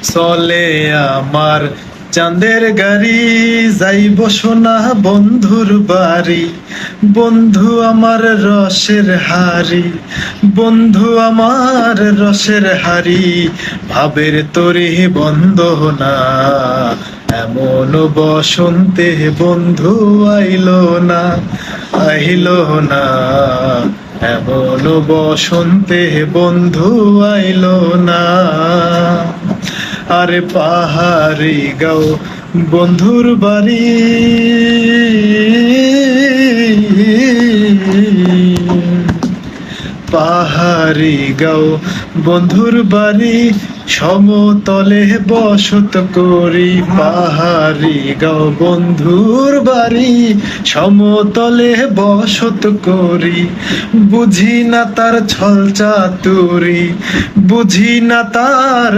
চলে আমার চাঁদের গাড়ি, যাইব সোনা বন্ধুর বাড়ি। বন্ধু আমার রসের হাড়ি, বন্ধু আমার রসের হাড়ি, ভাবের তরি বন্ধ না। এমন বসন্তে বন্ধু আইলো না, আইলো না। এমন বসন্তে বন্ধু আইলো না। আরে পাহাড়ি গাও বন্ধুর বাড়ি, পাহাড়ি গাও বন্ধুর বাড়ি, সমতলে বসত করি। পাহাড়ি গাও বন্ধুর বাড়ি, সমতলে বসত করি। বুঝি না তার ছল চাতুরি, বুঝি না তার